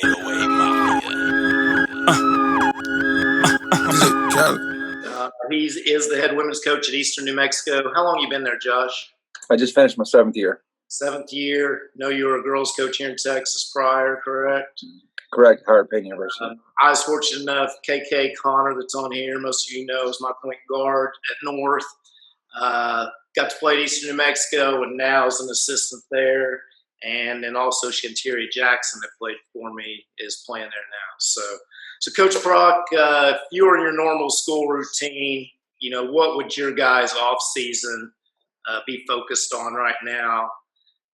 808 Mafia. He is the head women's coach at Eastern New Mexico. How long you been there, Josh? I just finished my 7th year. 7th year. Know you were a girls coach here in Texas prior, correct? Correct, Howard Payne University. I was fortunate enough, KK Connor that's on here, most of you know, is my point guard at North. Got to play at Eastern New Mexico and now is an assistant there. And then also Shantiri Jackson that played for me is playing there now. So Coach Prock, if you were in your normal school routine, you know, what would your guys' off season be focused on right now?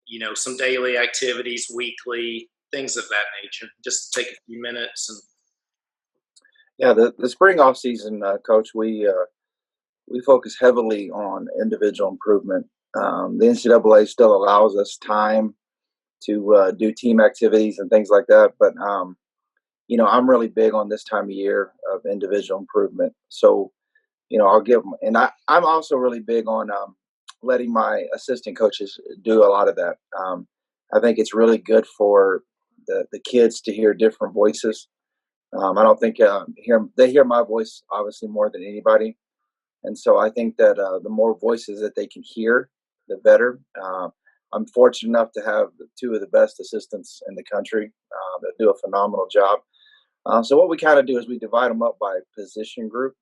You know, some daily activities, weekly, things of that nature. Just take a few minutes. And yeah, the spring off season, Coach, we focus heavily on individual improvement. The NCAA still allows us time to do team activities and things like that, but you know, I'm really big on this time of year of individual improvement. So, you know, I'll give them, and I'm also really big on letting my assistant coaches do a lot of that. I think it's really good for the kids to hear different voices. I don't think they hear my voice obviously more than anybody, and so I think that the more voices that they can hear, the better. I'm fortunate enough to have two of the best assistants in the country that do a phenomenal job. So what we kind of do is we divide them up by position group.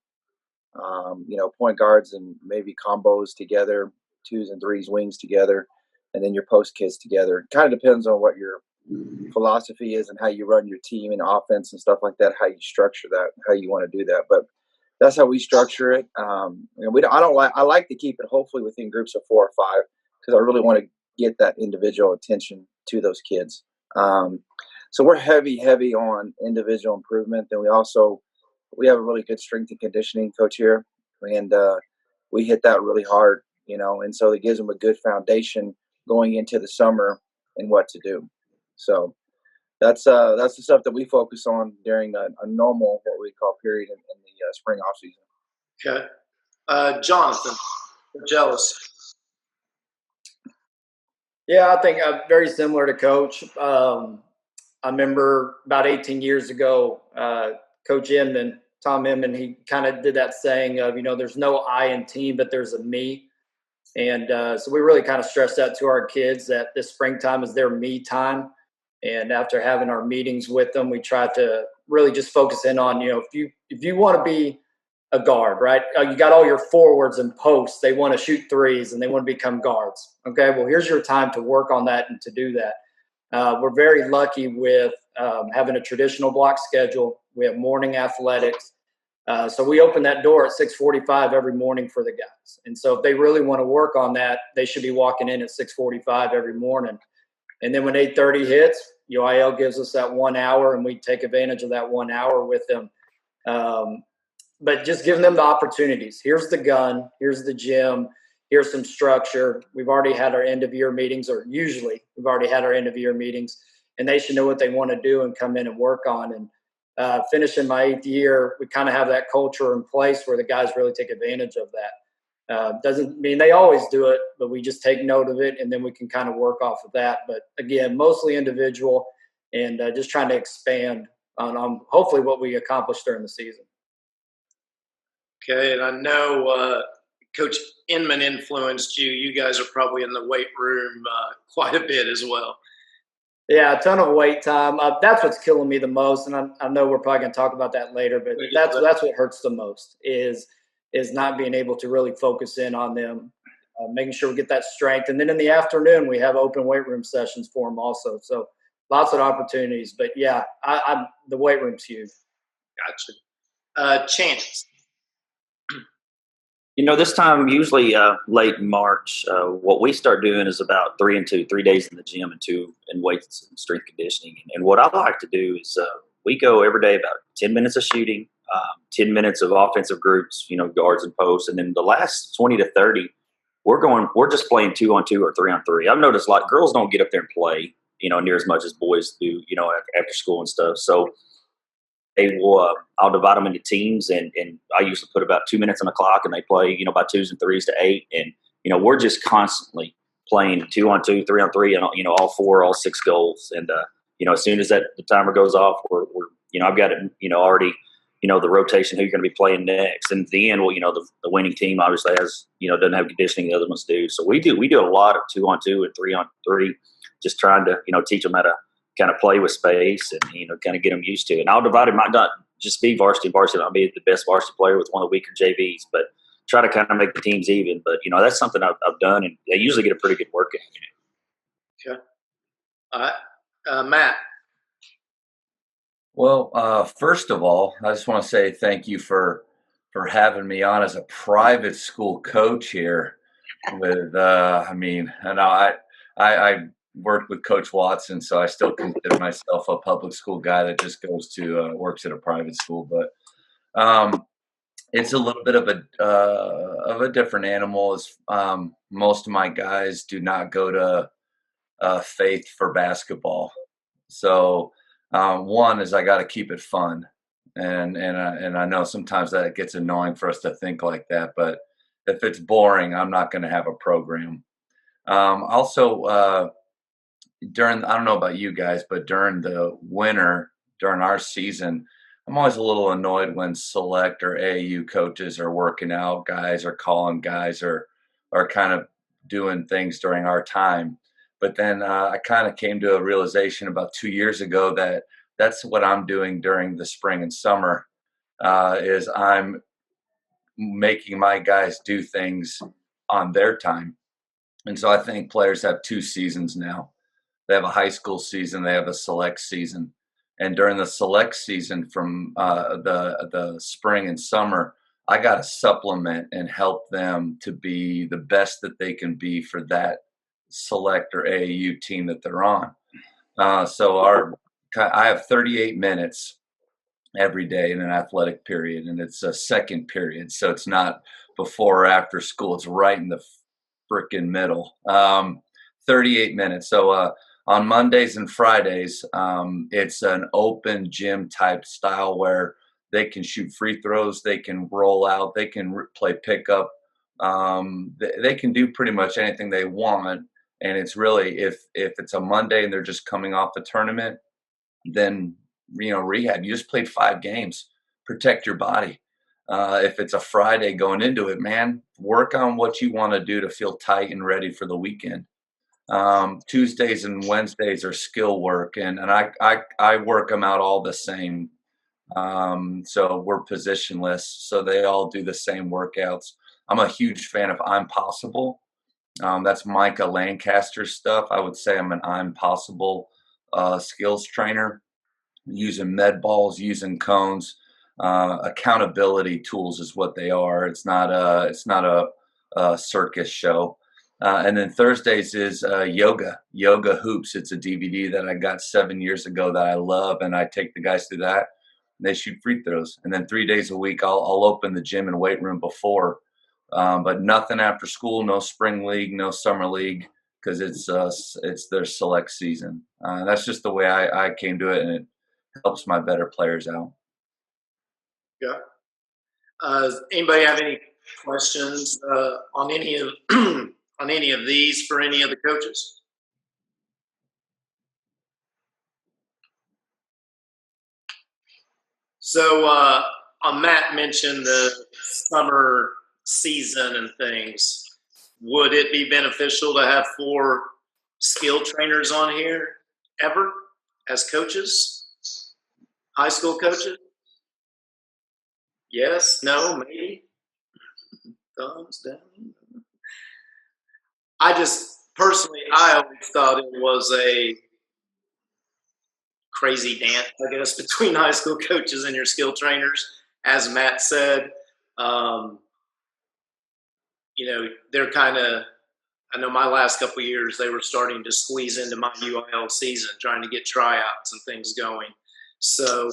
You know, point guards and maybe combos together, 2s and 3s, wings together, and then your post kids together. It kind of depends on what your philosophy is and how you run your team and offense and stuff like that, how you structure that, how you want to do that. But that's how we structure it. And I like to keep it hopefully within groups of 4 or 5 because I really want to get that individual attention to those kids. So we're heavy on individual improvement. Then we have a really good strength and conditioning coach here, and we hit that really hard, you know, and so it gives them a good foundation going into the summer and what to do. So that's the stuff that we focus on during a normal, what we call period in the spring off season. Okay. Jonathan, Ellis. Yeah, I think very similar to Coach. I remember about 18 years ago, Coach Inman, Tom Inman, he kind of did that saying of, you know, there's no I in team, but there's a me. And so we really kind of stress that to our kids that this springtime is their me time. And after having our meetings with them, we try to really just focus in on, you know, if you want to be a guard, right? You got all your forwards and posts. They want to shoot threes and they want to become guards. Okay, well, here's your time to work on that and to do that. We're very lucky with having a traditional block schedule. We have morning athletics. So we open that door at 6:45 every morning for the guys. And so if they really want to work on that, they should be walking in at 6:45 every morning. And then when 8:30 hits, UIL gives us that 1 hour, and we take advantage of that 1 hour with them. But just giving them the opportunities. Here's the gun. Here's the gym. Here's some structure. We've already had our end-of-year meetings, or usually we've already had our end-of-year meetings, and they should know what they want to do and come in and work on. And finishing my 8th year, we kind of have that culture in place where the guys really take advantage of that. Doesn't mean they always do it, but we just take note of it, and then we can kind of work off of that. But, again, mostly individual and just trying to expand on hopefully what we accomplished during the season. Okay, and I know Coach Inman influenced you. You guys are probably in the weight room quite a bit as well. Yeah, a ton of weight time. That's what's killing me the most, and I know we're probably going to talk about that later, but that's what hurts the most is not being able to really focus in on them, making sure we get that strength. And then in the afternoon, we have open weight room sessions for them also. So lots of opportunities. But, yeah, the weight room's huge. Gotcha. Chance. You know, this time, usually late March, what we start doing is about 3 and 2, 3 days in the gym and 2 in weights and strength conditioning. And what I like to do is we go every day about 10 minutes of shooting, 10 minutes of offensive groups, you know, guards and posts. And then the last 20 to 30, we're just playing 2-on-2 or 3-on-3. I've noticed like girls don't get up there and play, you know, near as much as boys do, you know, after school and stuff. So I'll divide them into teams, and I usually put about 2 minutes on the clock, and they play, you know, by 2s and 3s to 8. And, you know, we're just constantly playing 2-on-2, 3-on-3, and, you know, all 4, all 6 goals. And, as soon as the timer goes off, we're I've got it, already, the rotation, who you're going to be playing next. And at the end, well, the winning team obviously has, doesn't have conditioning, the other ones do. So we do a lot of 2-on-2 and 3-on-3, just trying to, teach them how to kind of play with space and, kind of get them used to it. And I'll divide it, might not just be varsity. I'll be the best varsity player with one of the weaker JVs, but try to kind of make the teams even. But, that's something I've done, and they usually get a pretty good workout. Okay. All right. Matt. Well, first of all, I just want to say thank you for having me on as a private school coach here. With I worked with Coach Watson, so I still consider myself a public school guy that just goes to works at a private school. But it's a little bit of a different animal. As most of my guys do not go to Faith for basketball, so. One is I got to keep it fun, and I know sometimes that gets annoying for us to think like that. But if it's boring, I'm not going to have a program. Also, I don't know about you guys, but during the winter, during our season, I'm always a little annoyed when select or AAU coaches are working out guys or calling guys or kind of doing things during our time. But then I kind of came to a realization about 2 years ago that that's what I'm doing during the spring and summer, is I'm making my guys do things on their time. And so I think players have 2 seasons now. They have a high school season, they have a select season. And during the select season from the spring and summer, I got to supplement and help them to be the best that they can be for that select or AAU team that they're on. So I have 38 minutes every day in an athletic period, and it's a second period. So it's not before or after school. It's right in the frickin' middle. 38 minutes. So on Mondays and Fridays, it's an open gym type style where they can shoot free throws, they can roll out, they can play pickup. They can do pretty much anything they want. And it's really, if it's a Monday and they're just coming off a tournament, then, rehab. You just played 5 games. Protect your body. If it's a Friday going into it, man, work on what you want to do to feel tight and ready for the weekend. Tuesdays and Wednesdays are skill work, and I work them out all the same. So we're positionless, so they all do the same workouts. I'm a huge fan of I'm Possible. That's Micah Lancaster's stuff. I would say I'm an I'm Possible skills trainer, using med balls, using cones. Accountability tools is what they are. It's not a circus show. And then Thursdays is yoga hoops. It's a DVD that I got 7 years ago that I love, and I take the guys through that. And they shoot free throws. And then 3 days a week, I'll open the gym and weight room before. But nothing after school, no spring league, no summer league, because it's their select season. That's just the way I came to it, and it helps my better players out. Yeah. Does anybody have any questions on any of on any of these for any of the coaches? So Matt mentioned the summer season and things. Would it be beneficial to have 4 skill trainers on here ever as coaches? High school coaches? Yes, no, maybe. Thumbs down. I always thought it was a crazy dance, I guess, between high school coaches and your skill trainers. As Matt said, they're kind of, I know my last couple of years, they were starting to squeeze into my UIL season, trying to get tryouts and things going. So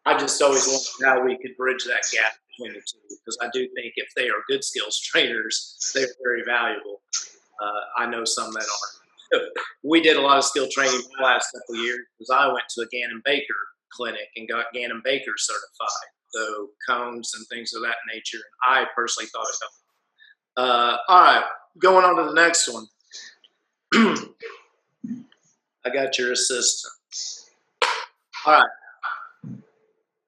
I just always wondered how we could bridge that gap between the two, because I do think if they are good skills trainers, they're very valuable. I know some that aren't. We did a lot of skill training the last couple of years because I went to a Gannon Baker clinic and got Gannon Baker certified. So cones and things of that nature. I personally thought it helped. All right, going on to the next one. I got your assistant. All right.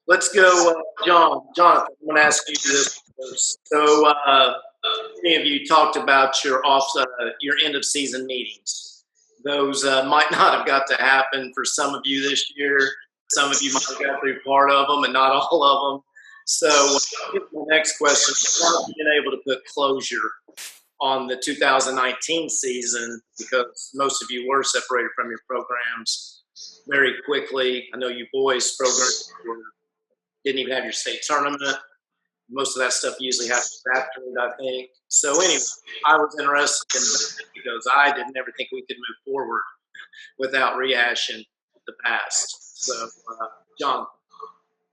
Let's go, Jonathan, I'm going to ask you this first. So, many of you talked about your end of season meetings. Those might not have got to happen for some of you this year. Some of you might have got through part of them and not all of them. So, the next question: how have you been able to put closure on the 2019 season, because most of you were separated from your programs very quickly? I know you boys' programs didn't even have your state tournament. Most of that stuff usually happens after it, I think. So anyway, I was interested in that because I didn't ever think we could move forward without rehashing the past. So, John.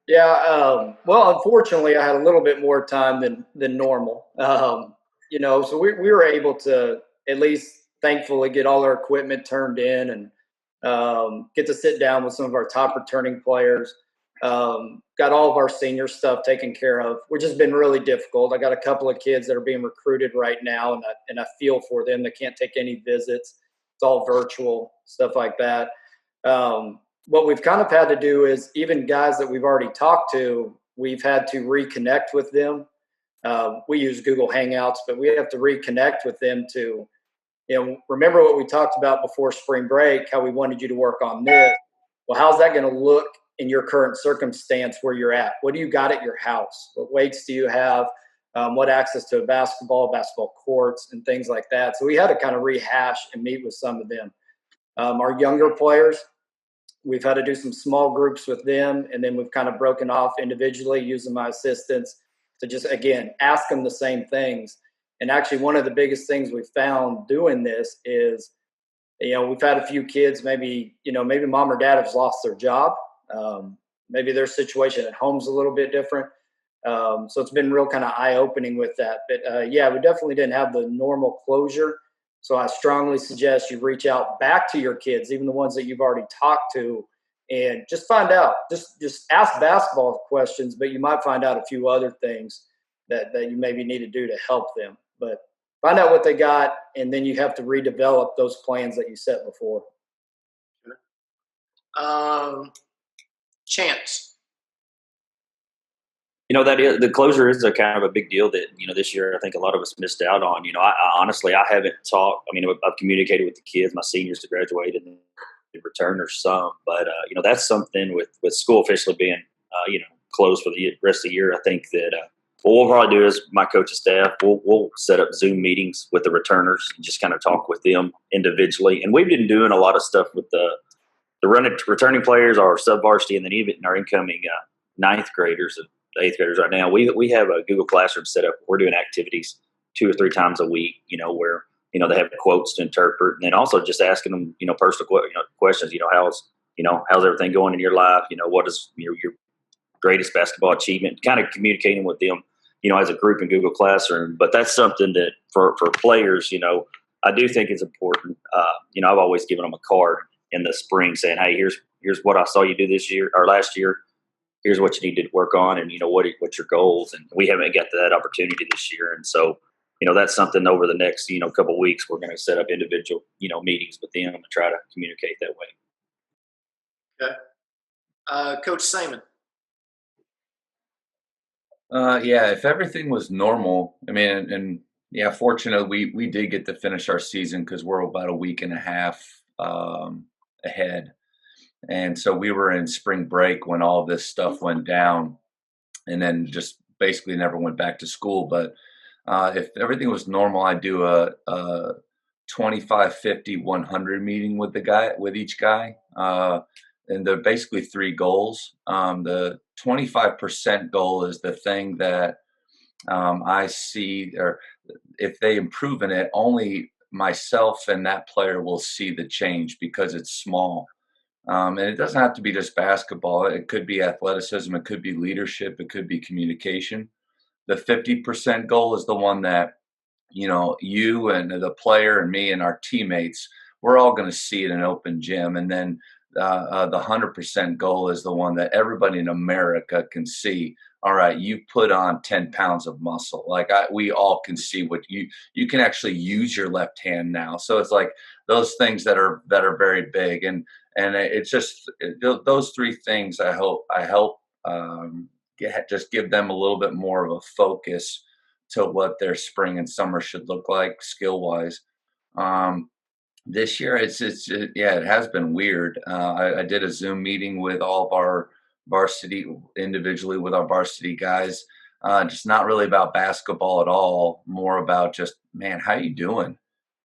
Yeah, well, unfortunately, I had a little bit more time than normal. You know, so we were able to at least, thankfully, get all our equipment turned in and get to sit down with some of our top returning players. Got all of our senior stuff taken care of, which has been really difficult. I got a couple of kids that are being recruited right now, and I feel for them. They can't take any visits. It's all virtual, stuff like that. What we've kind of had to do is, even guys that we've already talked to, we've had to reconnect with them. We use Google Hangouts, but we have to reconnect with them to, you know, remember what we talked about before spring break, how we wanted you to work on this. Well, how's that going to look in your current circumstance where you're at? What do you got at your house? What weights do you have? What access to basketball courts, and things like that. So we had to kind of rehash and meet with some of them. Our younger players, we've had to do some small groups with them, and then we've kind of broken off individually using my assistants to just, again, ask them the same things. And actually, one of the biggest things we found doing this is, you know, we've had a few kids, maybe mom or dad has lost their job. Maybe their situation at home's a little bit different. So it's been real kind of eye-opening with that. But yeah, we definitely didn't have the normal closure. So I strongly suggest you reach out back to your kids, even the ones that you've already talked to, and just find out. Just ask basketball questions, but you might find out a few other things that you maybe need to do to help them. But find out what they got, and then you have to redevelop those plans that you set before. Chance. You know, that is, the closure is a kind of a big deal that, you know, this year I think a lot of us missed out on. You know, I honestly, I haven't talked. I mean, I've communicated with the kids, my seniors that graduated, and the returners some. But, you know, that's something with school officially being, you know, closed for the rest of the year. I think that what we'll probably do is my coaching staff, we'll set up Zoom meetings with the returners and just kind of talk with them individually. And we've been doing a lot of stuff with the returning players, our sub-varsity, and then even our incoming ninth graders and eighth graders right now. We have a Google Classroom set up. We're doing activities 2 or 3 times a week, you know, where, you know, they have quotes to interpret, and then also just asking them, you know, personal questions, you know, how's everything going in your life? You know, what is your greatest basketball achievement? Kind of communicating with them, you know, as a group in Google Classroom. But that's something that for players, you know, I do think is important. You know, I've always given them a card in the spring saying, hey, here's what I saw you do this year or last year. Here's what you need to work on, and, you know, what's your goals. And we haven't got to that opportunity this year. And so, you know, that's something over the next, you know, couple of weeks, we're going to set up individual, you know, meetings with them and try to communicate that way. Okay. Coach Sayman. Yeah, if everything was normal, I mean, and yeah, fortunately, we did get to finish our season because we're about a week and a half ahead. And so we were in spring break when all this stuff went down, and then just basically never went back to school. But if everything was normal, I'd do a 25, 50, 100 meeting with each guy. And they're basically 3 goals. The 25% goal is the thing that I see, or if they improve in it, only myself and that player will see the change because it's small. And it doesn't have to be just basketball. It could be athleticism. It could be leadership. It could be communication. The 50% goal is the one that, you know, you and the player and me and our teammates, we're all going to see it in an open gym. And then the 100% goal is the one that everybody in America can see. All right, you put on 10 pounds of muscle. Like we all can see what you can actually use your left hand now. So it's like those things that are very big. And And it's just those three things. I help just give them a little bit more of a focus to what their spring and summer should look like skill wise. This year, yeah, it has been weird. I did a Zoom meeting with all of our varsity individually with our varsity guys. Just not really about basketball at all. More about just, man, how you doing?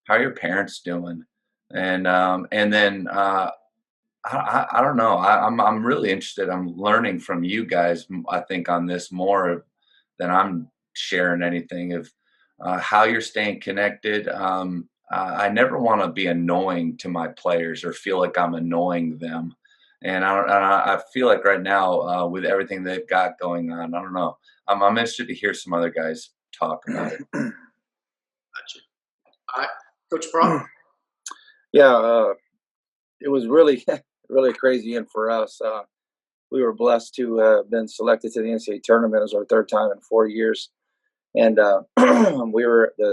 How are your parents doing? And then I don't know. I'm really interested. I'm learning from you guys. I think on this more than I'm sharing anything of how you're staying connected. I never want to be annoying to my players or feel like I'm annoying them. And I feel like right now with everything they've got going on, I don't know. I'm interested to hear some other guys talk about it. Gotcha. All right, Coach Prock. Yeah, it was really, really a crazy end for us. We were blessed to have been selected to the NCAA tournament. It was our third time in 4 years, and the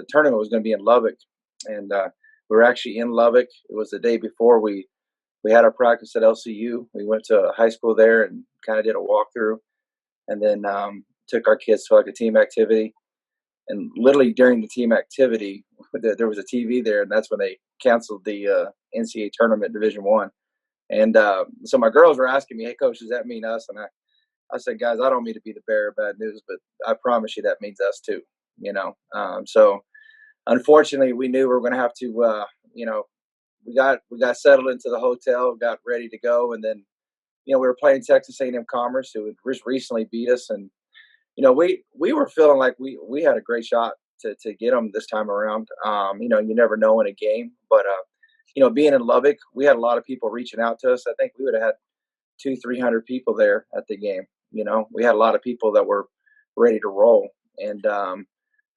tournament was going to be in Lubbock, and we were actually in Lubbock. It was the day before we had our practice at LCU. We went to a high school there and kind of did a walkthrough, and then took our kids to like a team activity. And literally during the team activity, there was a TV there, and that's when they canceled the NCAA tournament Division One. And so my girls were asking me, "Hey, coach, does that mean us?" And I said, "Guys, I don't mean to be the bearer of bad news, but I promise you that means us too." So unfortunately, we knew we were going to have to. We got settled into the hotel, got ready to go, and then we were playing Texas A&M Commerce, who had just recently beat us, and we were feeling like we had a great shot to get them this time around. You never know in a game, but being in Lubbock, we had a lot of people reaching out to us. I think we would have had 200-300 people there at the game. We had a lot of people that were ready to roll, and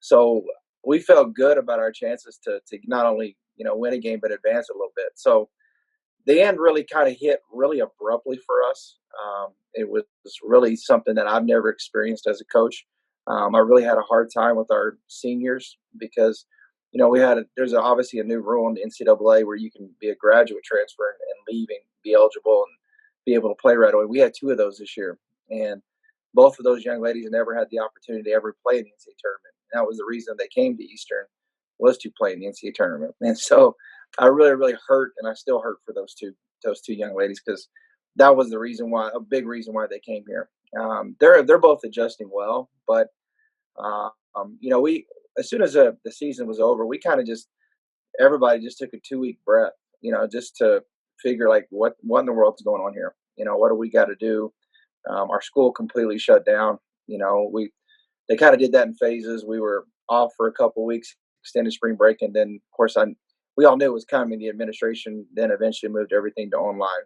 so we felt good about our chances to not only win a game but advance a little bit. So the end really kind of hit really abruptly for us. It was really something that I've never experienced as a coach. I really had a hard time with our seniors because, there's obviously a new rule in the NCAA where you can be a graduate transfer and leave and be eligible and be able to play right away. We had 2 of those this year, and both of those young ladies never had the opportunity to ever play in the NCAA tournament. And that was the reason they came to Eastern, was to play in the NCAA tournament. And so I really, really hurt, and I still hurt for those two young ladies because that was a big reason why they came here. They're both adjusting well, but we as soon as the season was over, we kind of everybody just took a 2-week breath, just to figure like what in the world's going on here. What do we got to do? Our school completely shut down. They kind of did that in phases. We were off for a couple of weeks, extended spring break, and then of course we all knew it was coming. The administration then eventually moved everything to online.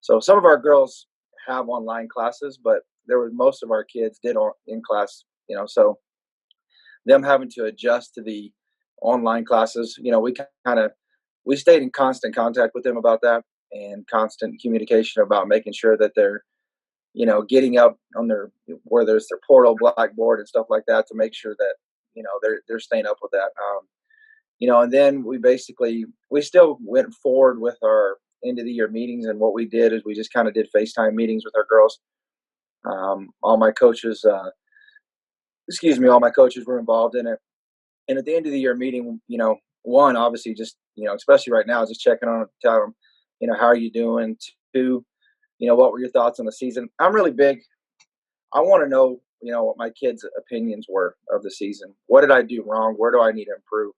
So some of our girls have online classes, but most of our kids did in class. So them having to adjust to the online classes, we stayed in constant contact with them about that and constant communication about making sure that they're, getting up on where there's their portal, Blackboard and stuff like that to make sure that, they're staying up with that. And then we still went forward with our end of the year meetings. And what we did is we just kind of did FaceTime meetings with our girls. All my coaches were involved in it. And at the end of the year meeting, one, obviously just, especially right now, just checking on them, tell them, how are you doing? 2, what were your thoughts on the season? I'm really big. I want to know, what my kids' opinions were of the season. What did I do wrong? Where do I need to improve?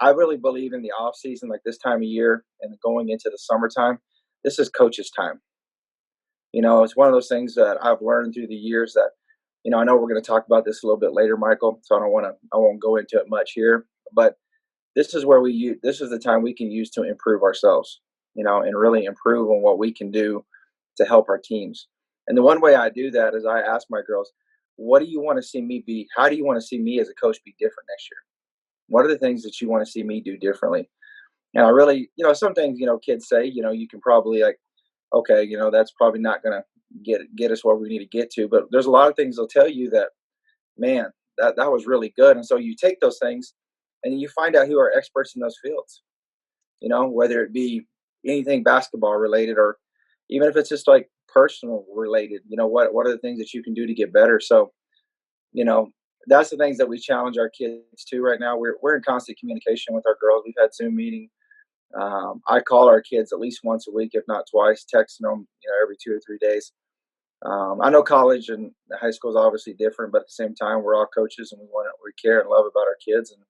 I really believe in the off season, like this time of year and going into the summertime. This is coach's time. It's one of those things that I've learned through the years that, I know we're going to talk about this a little bit later, Michael, so I won't go into it much here, but this is the time we can use to improve ourselves, and really improve on what we can do to help our teams. And the one way I do that is I ask my girls, what do you want to see me be? How do you want to see me as a coach be different next year? What are the things that you want to see me do differently? And I really, some things, kids say, you can probably okay, that's probably not going to get us where we need to get to. But there's a lot of things they'll tell you that, man, that was really good. And so you take those things and you find out who are experts in those fields, whether it be, anything basketball related, or even if it's just like personal related, what are the things that you can do to get better? So, that's the things that we challenge our kids to right now. We're in constant communication with our girls. We've had Zoom meeting. I call our kids at least once a week, if not twice, texting them, every 2 or 3 days. I know college and high school is obviously different, but at the same time, we're all coaches and we care and love about our kids. And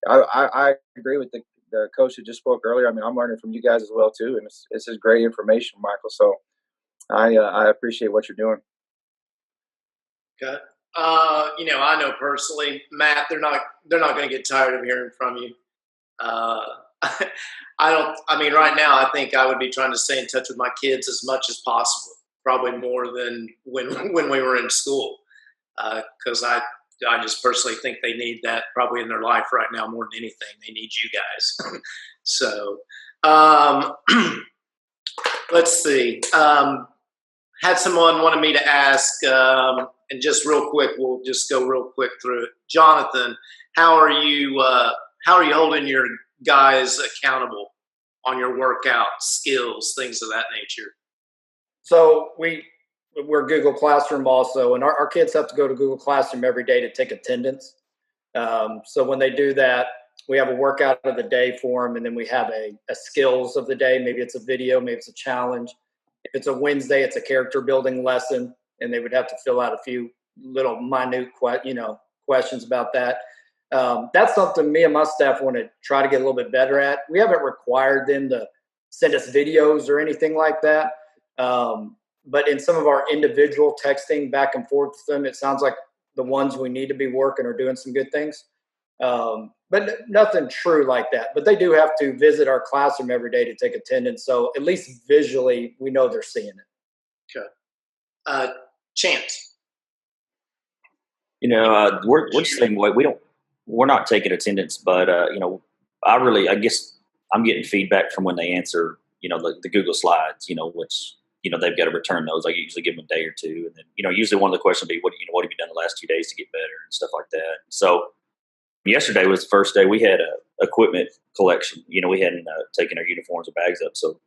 I agree with the coach that just spoke earlier. I mean, I'm learning from you guys as well too, and it's just great information, Michael. So I appreciate what you're doing. Okay. I know personally, Matt, they're not going to get tired of hearing from you. Right now, I think I would be trying to stay in touch with my kids as much as possible, probably more than when we were in school, because I just personally think they need that probably in their life right now more than anything. They need you guys. So, let's see. Had someone wanted me to ask, and just real quick, we'll just go real quick through it. Jonathan, how are you holding your guys accountable on your workout skills, things of that nature? So we're Google Classroom also, and our kids have to go to Google Classroom every day to take attendance. So when they do that, we have a workout of the day for them, and then we have a skills of the day. Maybe it's a video, maybe it's a challenge. If it's a Wednesday, it's a character building lesson, and they would have to fill out a few little minute questions about that. That's something me and my staff want to try to get a little bit better at. We haven't required them to send us videos or anything like that. But in some of our individual texting back and forth with them, it sounds like the ones we need to be working are doing some good things. But nothing true like that. But they do have to visit our classroom every day to take attendance. So at least visually, we know they're seeing it. Okay. Chance. We're the same way. We're not taking attendance, but I guess I'm getting feedback from when they answer, the Google Slides, which, they've got to return those. I usually give them a day or two. And then, usually one of the questions will be, what have you done the last 2 days to get better and stuff like that. So yesterday was the first day we had a equipment collection. We hadn't taken our uniforms or bags up. So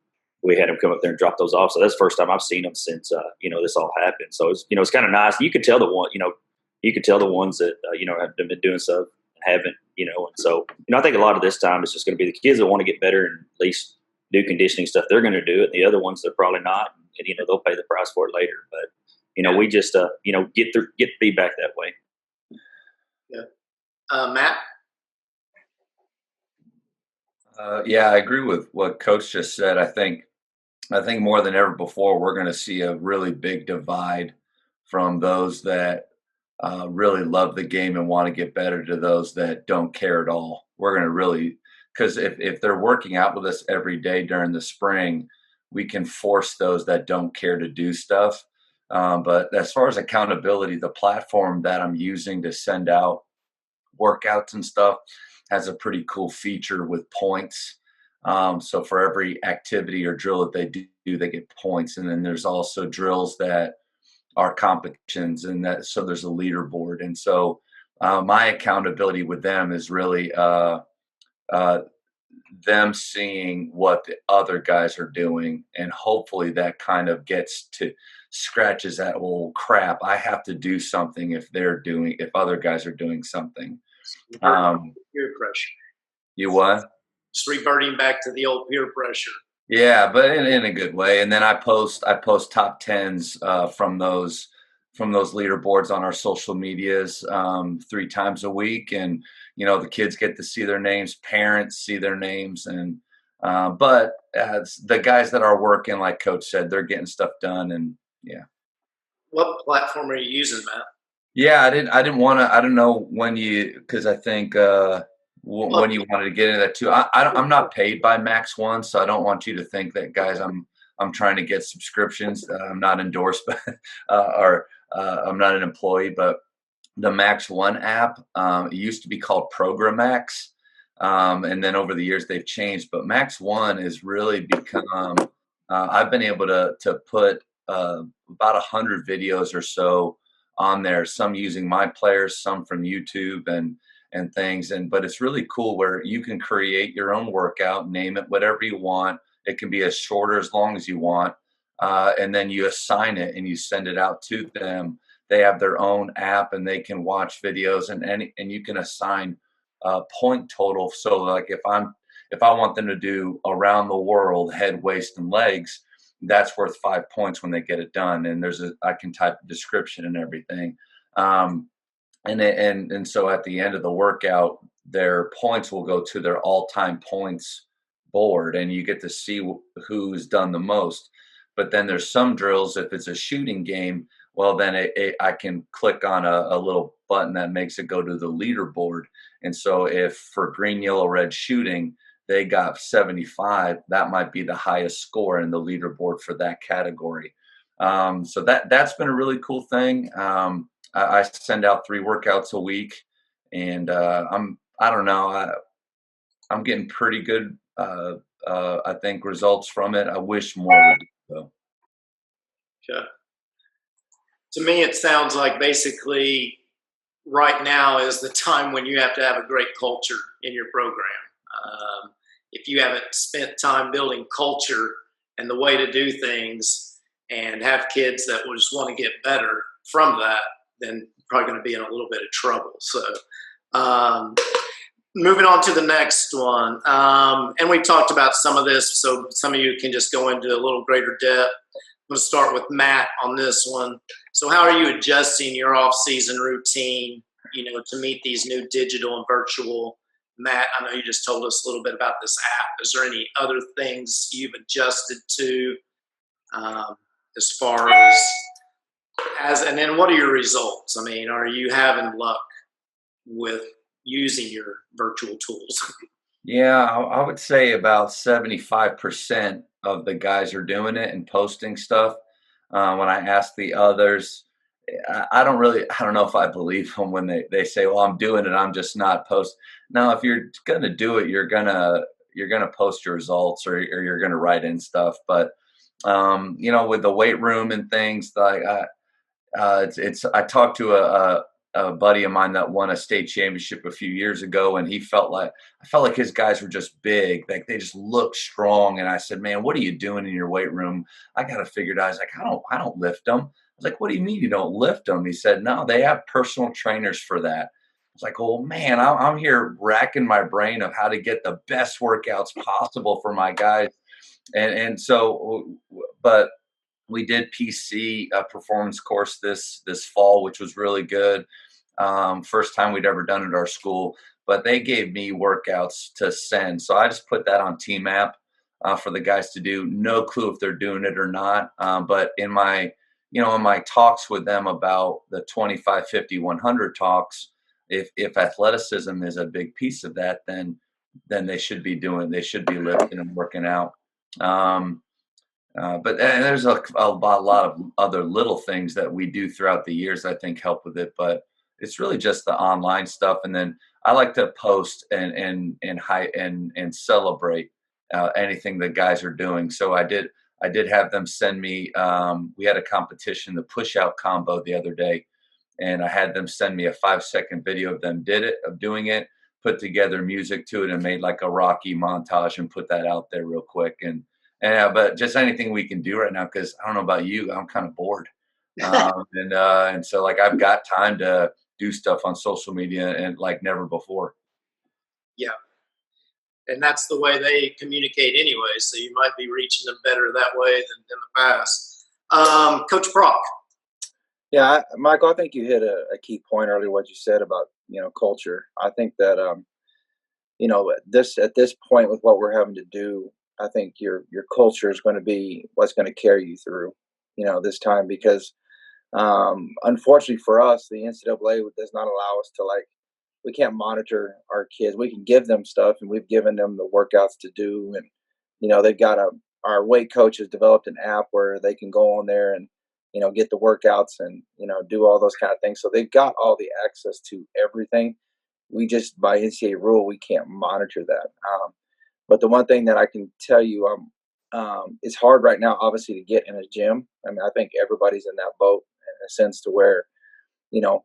we had them come up there and drop those off. So that's the first time I've seen them since, this all happened. So it's kind of nice. You could tell the ones that, have been doing stuff and haven't, and so, I think a lot of this time it's just going to be the kids that want to get better and at least do conditioning stuff. They're going to do it. The other ones, they're probably not. And, they'll pay the price for it later. But, we just, get feedback that way. Yeah. Matt? Yeah, I agree with what Coach just said. I think more than ever before, we're going to see a really big divide from those that really love the game and want to get better to those that don't care at all. We're going to really, because if they're working out with us every day during the spring, we can force those that don't care to do stuff. But as far as accountability, the platform that I'm using to send out workouts and stuff has a pretty cool feature with points. So for every activity or drill that they do, they get points. And then there's also drills that are competitions, and that so there's a leaderboard. And so my accountability with them is really them seeing what the other guys are doing, and hopefully that kind of scratches that old crap. I have to do something if other guys are doing something. Peer pressure. You what? Just reverting back to the old peer pressure. Yeah, but in a good way. And then I post top 10s from those leaderboards on our social medias 3 times a week, and the kids get to see their names, parents see their names, and but the guys that are working, like Coach said, they're getting stuff done. And yeah. What platform are you using, Matt? Yeah, I didn't want to. I don't know because I think when you wanted to get into that too. I'm not paid by Max One, so I don't want you to think that, guys, I'm trying to get subscriptions. I'm not endorsed by or I'm not an employee, but the Max One app, it used to be called Programax, and then over the years they've changed. But Max One has really become. I've been able to put about 100 videos or so on there, some using my players, some from YouTube and things. But it's really cool where you can create your own workout, name it whatever you want. It can be as short or as long as you want. And then you assign it and you send it out to them. They have their own app and they can watch videos and you can assign a point total. So like if I want them to do around the world, head, waist, and legs, that's worth 5 points when they get it done. And I can type a description and everything. And so at the end of the workout, their points will go to their all-time points board, and you get to see who's done the most. But then there's some drills, if it's a shooting game, well, then I can click on a little button that makes it go to the leaderboard. And so if for green, yellow, red shooting, they got 75, that might be the highest score in the leaderboard for that category. So that's been a really cool thing. I send out 3 workouts a week, and I don't know, I'm getting pretty good, I think, results from it. I wish more would do so. Okay. To me, it sounds like basically right now is the time when you have to have a great culture in your program. If you haven't spent time building culture and the way to do things and have kids that will just want to get better from that, then you're probably going to be in a little bit of trouble. So moving on to the next one. And we talked about some of this, so some of you can just go into a little greater depth. I'm going to start with Matt on this one. So how are you adjusting your off-season routine, to meet these new digital and virtual? Matt, I know you just told us a little bit about this app. Is there any other things you've adjusted to as far as, and then what are your results? I mean, are you having luck with using your virtual tools? Yeah, I would say about 75% of the guys are doing it and posting stuff. When I ask the others, I don't know if I believe them when they say, well, I'm doing it, I'm just not post. No, if you're going to do it, you're going to post your results or you're going to write in stuff. But, with the weight room and things like, I talked to a buddy of mine that won a state championship a few years ago, and I felt like his guys were just big, like they just looked strong. And I said, man, what are you doing in your weight room? I got to figure it out. I was like, I don't lift them. I was like, what do you mean you don't lift them? He said, no, they have personal trainers for that. I was like, oh man, I'm here racking my brain of how to get the best workouts possible for my guys. And so, but we did PC performance course this fall, which was really good. First time we'd ever done it at our school, but they gave me workouts to send. So I just put that on Team App for the guys to do. No clue if they're doing it or not. But in my talks with them about the 25, 50, 100 talks, if athleticism is a big piece of that, then they should be lifting and working out. But there's a lot of other little things that we do throughout the years I think help with it. But it's really just the online stuff. And then I like to post and celebrate anything the guys are doing. So I did have them send me. We had a competition, the push out combo the other day, and I had them send me a 5-second video of them doing it, put together music to it, and made like a Rocky montage and put that out there real quick. But just anything we can do right now, because I don't know about you, I'm kind of bored. And so like I've got time to do stuff on social media and like never before. Yeah. And that's the way they communicate anyway. So you might be reaching them better that way than in the past. Coach Prock. Yeah, Michael, I think you hit a key point earlier, what you said about, culture. I think that, at this point with what we're having to do, I think your culture is going to be what's going to carry you through, this time, because unfortunately for us, the NCAA does not allow us to we can't monitor our kids. We can give them stuff, and we've given them the workouts to do, and they've got our weight coach has developed an app where they can go on there and get the workouts and do all those kind of things. So they've got all the access to everything. We just, by NCAA rule, we can't monitor that. But the one thing that I can tell you, it's hard right now, obviously, to get in a gym. I mean, I think everybody's in that boat in a sense to where,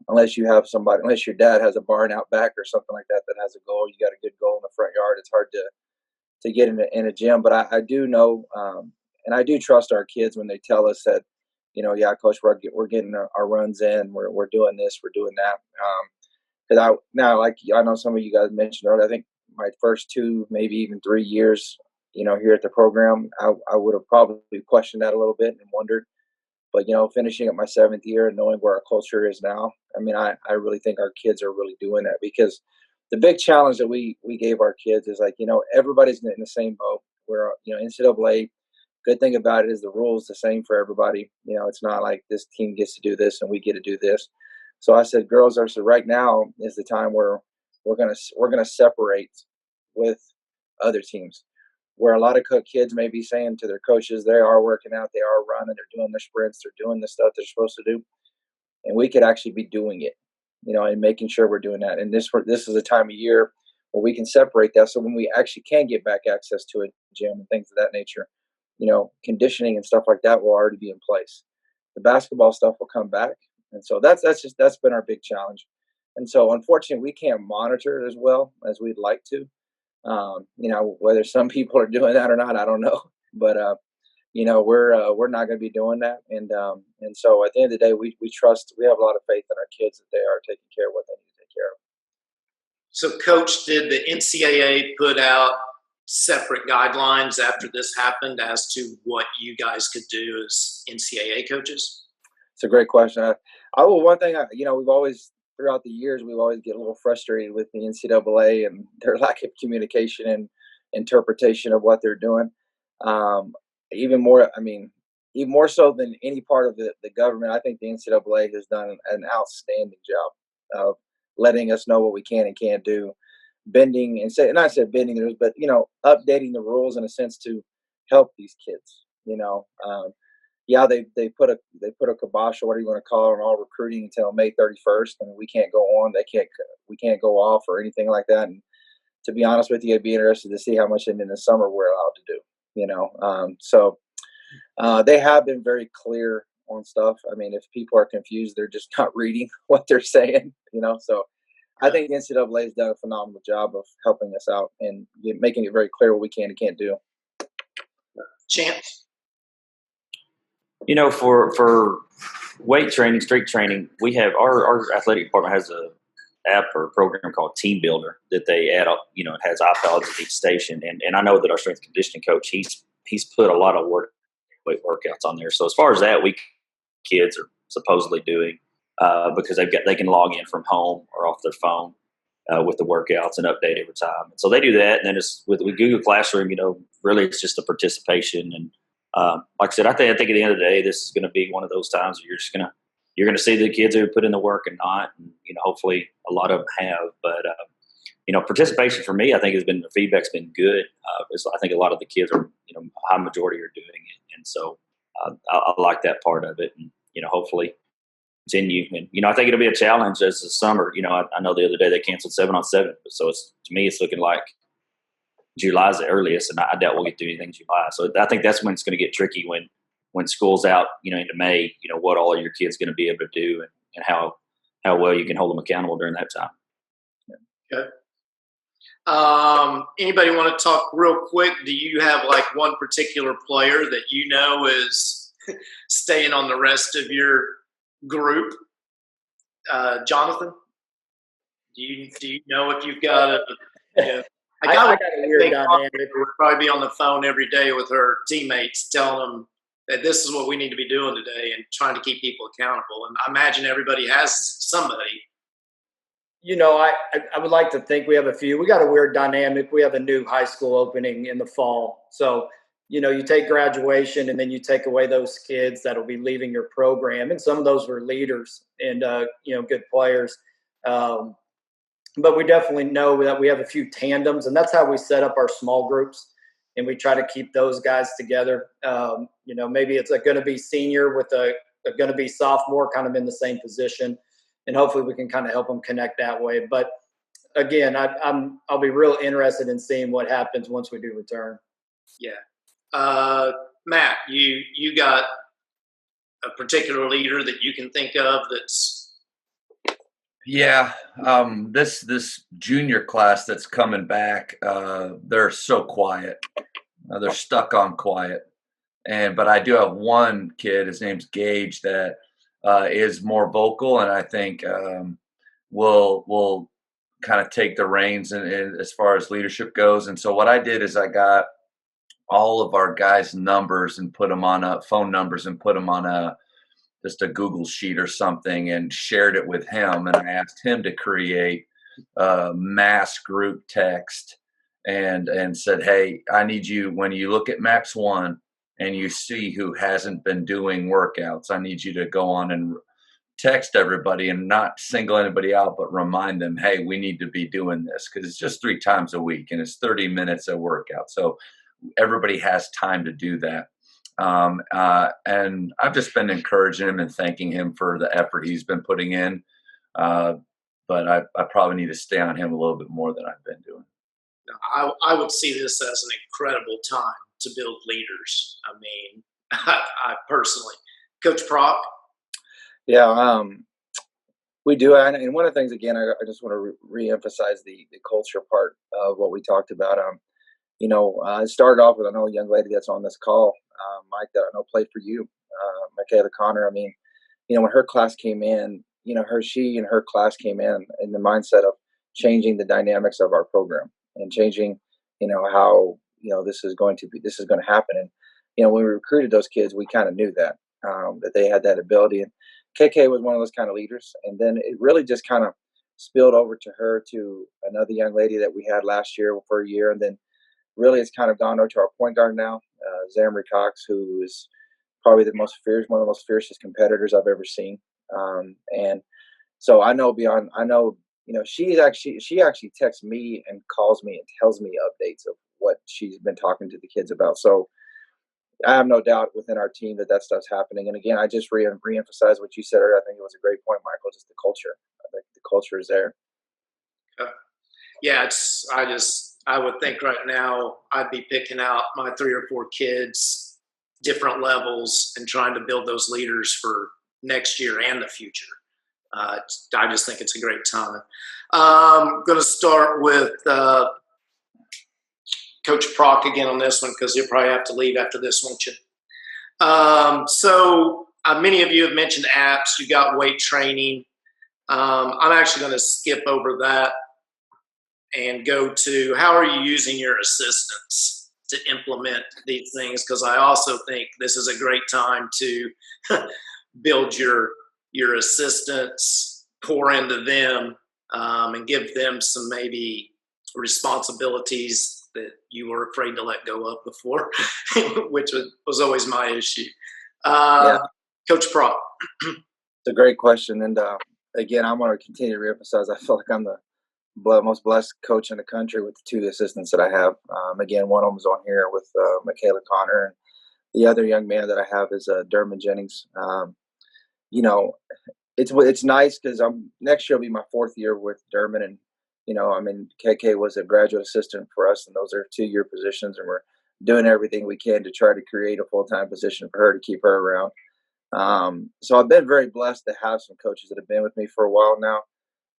unless you have somebody, unless your dad has a barn out back or something like that has a goal, you got a good goal in the front yard, it's hard to to get in a gym. But I do know, and I do trust our kids when they tell us that, yeah, coach, we're getting our runs in, we're doing this, we're doing that. Because like I know some of you guys mentioned earlier, I think my first 2, maybe even 3 years, here at the program, I would have probably questioned that a little bit and wondered. But finishing up my 7th year and knowing where our culture is now, I mean, I really think our kids are really doing that, because the big challenge that we gave our kids is like, everybody's in the same boat. Where NCAA, good thing about it is the rules the same for everybody. It's not like this team gets to do this and we get to do this. So I said, girls, right now is the time where we're gonna separate with other teams. Where a lot of kids may be saying to their coaches, they are working out, they are running, they're doing their sprints, they're doing the stuff they're supposed to do, and we could actually be doing it, and making sure we're doing that. And this is a time of year where we can separate that. So when we actually can get back access to a gym and things of that nature, conditioning and stuff like that will already be in place. The basketball stuff will come back, and so that's been our big challenge. And so unfortunately, we can't monitor it as well as we'd like to. Whether some people are doing that or not, I don't know. But we're not going to be doing that. And so at the end of the day, we trust. We have a lot of faith in our kids that they are taking care of what they need to take care of. So, Coach, did the NCAA put out separate guidelines after this happened as to what you guys could do as NCAA coaches? It's a great question. One thing, we've always, throughout the years, we've always get a little frustrated with the NCAA and their lack of communication and interpretation of what they're doing. Even more so than any part of the government, I think the NCAA has done an outstanding job of letting us know what we can and can't do, bending and say, not said bending the rules, but updating the rules in a sense to help these kids. Yeah, they put a kibosh, or whatever you want to call it, on all recruiting until May 31st, and we can't go on. We can't go off or anything like that. And to be honest with you, I'd be interested to see how much in the summer we're allowed to do. So they have been very clear on stuff. I mean, if people are confused, they're just not reading what they're saying. So I think the NCAA has done a phenomenal job of helping us out and making it very clear what we can and can't do. Chance? For weight training, strength training, we have our athletic department has a app or a program called Team Builder that they add up. It has iPads at each station, and I know that our strength conditioning coach he's put a lot of weight workouts on there. So as far as that, kids are supposedly doing because they can log in from home or off their phone with the workouts and update every time. And so they do that, and then it's with Google Classroom. Really it's just a participation. And like I said, I think at the end of the day, this is going to be one of those times where you're going to see the kids who put in the work and not, and hopefully a lot of them have. But participation for me, I think the feedback's been good. I think a lot of the kids are, a high majority are doing it, and so I like that part of it, and hopefully continue. And I think it'll be a challenge as the summer. I know the other day they canceled 7-on-7, so to me it's looking like July's the earliest, and I doubt we'll get to anything in July. So I think that's when it's going to get tricky when school's out, into May. What all your kids going to be able to do, and how well you can hold them accountable during that time. Okay. Anybody want to talk real quick? Do you have like one particular player that is staying on the rest of your group? Jonathan, do you know if you've got I got a weird dynamic. Would probably be on the phone every day with her teammates, telling them that this is what we need to be doing today, and trying to keep people accountable. And I imagine everybody has somebody. I would like to think we have a few. We got a weird dynamic. We have a new high school opening in the fall. So, you take graduation and then you take away those kids that'll be leaving your program. And some of those were leaders and, good players. But we definitely know that we have a few tandems, and that's how we set up our small groups. And we try to keep those guys together. Maybe it's going to be senior with a going to be sophomore kind of in the same position. And hopefully we can kind of help them connect that way. But again, I'll be real interested in seeing what happens once we do return. Yeah. Matt, you got a particular leader that you can think of that's Yeah, this junior class that's coming back, they're so quiet. They're stuck on quiet. But I do have one kid. His name's Gage that is more vocal, and I think will kind of take the reins in as far as leadership goes. And so what I did is I got all of our guys' numbers and put them on phone numbers and put them on a just a Google sheet or something and shared it with him. And I asked him to create a mass group text and said, hey, I need you, when you look at Max One and you see who hasn't been doing workouts, I need you to go on and text everybody and not single anybody out, but remind them, hey, we need to be doing this because it's just 3 times a week and it's 30 minutes a workout. So everybody has time to do that. And I've just been encouraging him and thanking him for the effort he's been putting in. But I probably need to stay on him a little bit more than I've been doing. I would see this as an incredible time to build leaders. I mean, I personally, Coach Prock. Yeah, we do. And one of the things, again, I just want to re-emphasize the culture part of what we talked about. I started off with, I know a young lady that's on this call, Mike, that I know played for you, Michaela Connor. I mean, when her class came in, she and her class came in the mindset of changing the dynamics of our program and changing, how, this is going to happen. And, when we recruited those kids, we kind of knew that they had that ability. And KK was one of those kind of leaders. And then it really just kind of spilled over to her, to another young lady that we had last year for a year. And then really it's kind of gone over to our point guard now, Zamri Cox, who is probably one of the most fiercest competitors I've ever seen. And so I know, she actually texts me and calls me and tells me updates of what she's been talking to the kids about. So I have no doubt within our team that stuff's happening. And again, I just re-emphasize what you said earlier. I think it was a great point, Michael, just the culture. I think the culture is there. Yeah, I would think right now I'd be picking out my 3 or 4 kids, different levels, and trying to build those leaders for next year and the future. I just think it's a great time. I'm going to start with Coach Prock again on this one because you'll probably have to leave after this, won't you? So many of you have mentioned apps. You got weight training. I'm actually going to skip over that and go to how are you using your assistants to implement these things, because I also think this is a great time to build your assistants, pour into them, and give them some maybe responsibilities that you were afraid to let go of before, which was always my issue. Coach Prock. It's a great question. And again, I'm going to continue to reemphasize, I feel like I'm the most blessed coach in the country with the 2 assistants that I have. Again, one of them is on here with Michaela Connor, and the other young man that I have is Dermot Jennings. It's nice because next year will be my 4th year with Dermot, and KK was a graduate assistant for us, and those are 2-year positions, and we're doing everything we can to try to create a full-time position for her to keep her around. So I've been very blessed to have some coaches that have been with me for a while now,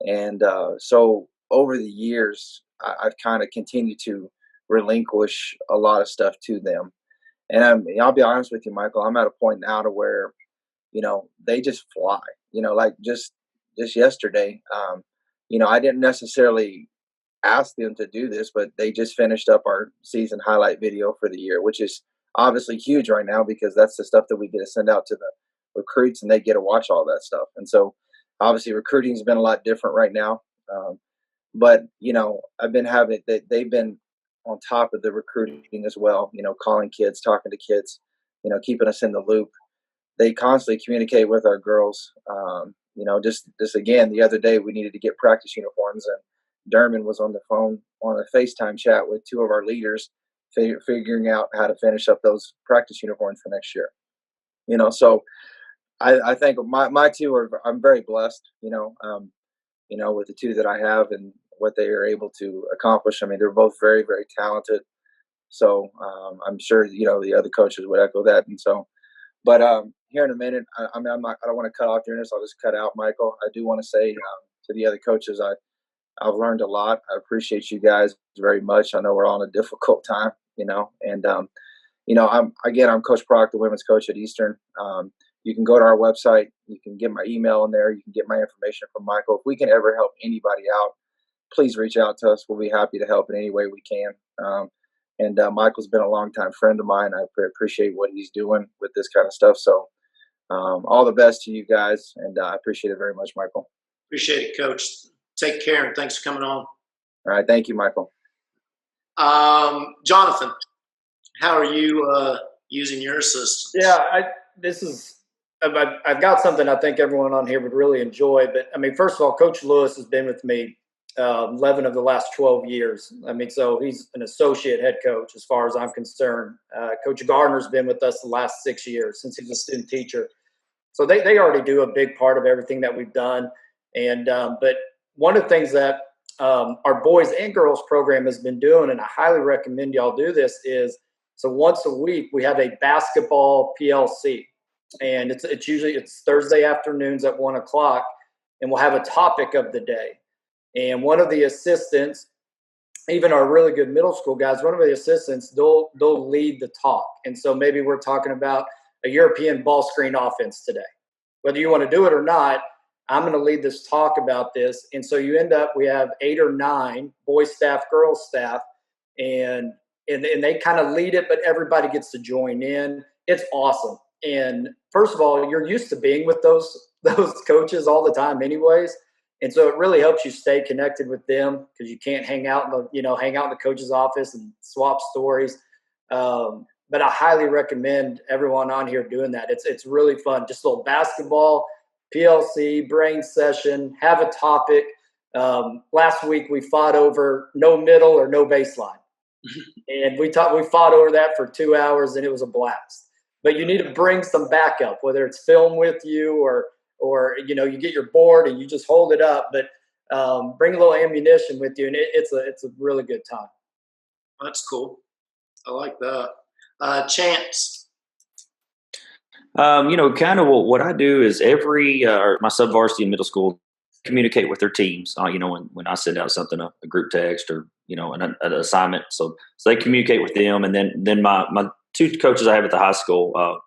and so over the years, I've kind of continued to relinquish a lot of stuff to them. And I'll be honest with you, Michael, I'm at a point now to where, they just fly, like just yesterday, I didn't necessarily ask them to do this, but they just finished up our season highlight video for the year, which is obviously huge right now because that's the stuff that we get to send out to the recruits and they get to watch all that stuff. And so obviously recruiting has been a lot different right now. But, I've been they've been on top of the recruiting as well, calling kids, talking to kids, keeping us in the loop. They constantly communicate with our girls. Just again, the other day we needed to get practice uniforms, and Dermot was on the phone on a FaceTime chat with 2 of our leaders, figuring out how to finish up those practice uniforms for next year. So I think my 2 I'm very blessed, with the 2 that I have and what they are able to accomplish. I mean, they're both very, very talented. So I'm sure, the other coaches would echo that. And so, but here in a minute, I don't want to cut off during this. I'll just cut out, Michael. I do want to say to the other coaches. I've learned a lot. I appreciate you guys very much. I know we're all in a difficult time, and I'm Coach Prock, the women's coach at Eastern. You can go to our website. You can get my email in there. You can get my information from Michael. If we can ever help anybody out, please reach out to us. We'll be happy to help in any way we can. And Michael's been a longtime friend of mine. I appreciate what he's doing with this kind of stuff. So all the best to you guys, and I appreciate it very much, Michael. Appreciate it, Coach. Take care, and thanks for coming on. All right. Thank you, Michael. Jonathan, how are you using your assistants? Yeah, I've got something I think everyone on here would really enjoy. But, I mean, first of all, Coach Lewis has been with me 11 of the last 12 years. I mean, so he's an associate head coach as far as I'm concerned. Coach Gardner's been with us the last 6 years since he's a student teacher. So they already do a big part of everything that we've done. And but one of the things that our boys and girls program has been doing, and I highly recommend y'all do this, is so once a week we have a basketball PLC. And it's usually Thursday afternoons at 1:00, and we'll have a topic of the day. And one of the assistants, even our really good middle school guys, one of the assistants, they'll lead the talk. And so maybe we're talking about a European ball screen offense today. Whether you want to do it or not, I'm going to lead this talk about this. And so you end up, we have 8 or 9 boys staff, girls staff, and they kind of lead it, but everybody gets to join in. It's awesome. And first of all, you're used to being with those coaches all the time anyways. And so it really helps you stay connected with them, because you can't hang out in the coach's office and swap stories. But I highly recommend everyone on here doing that. It's really fun. Just a little basketball, PLC, brain session, have a topic. Last week we fought over no middle or no baseline. And we fought over that for 2 hours, and it was a blast. But you need to bring some backup, whether it's film with you or you get your board and you just hold it up, but bring a little ammunition with you, and it's a really good time. That's cool. I like that. Chance. Kind of what I do is my sub-varsity in middle school communicate with their teams. When I send out something, a group text or, an assignment. So they communicate with them. And then my 2 coaches I have at the high school,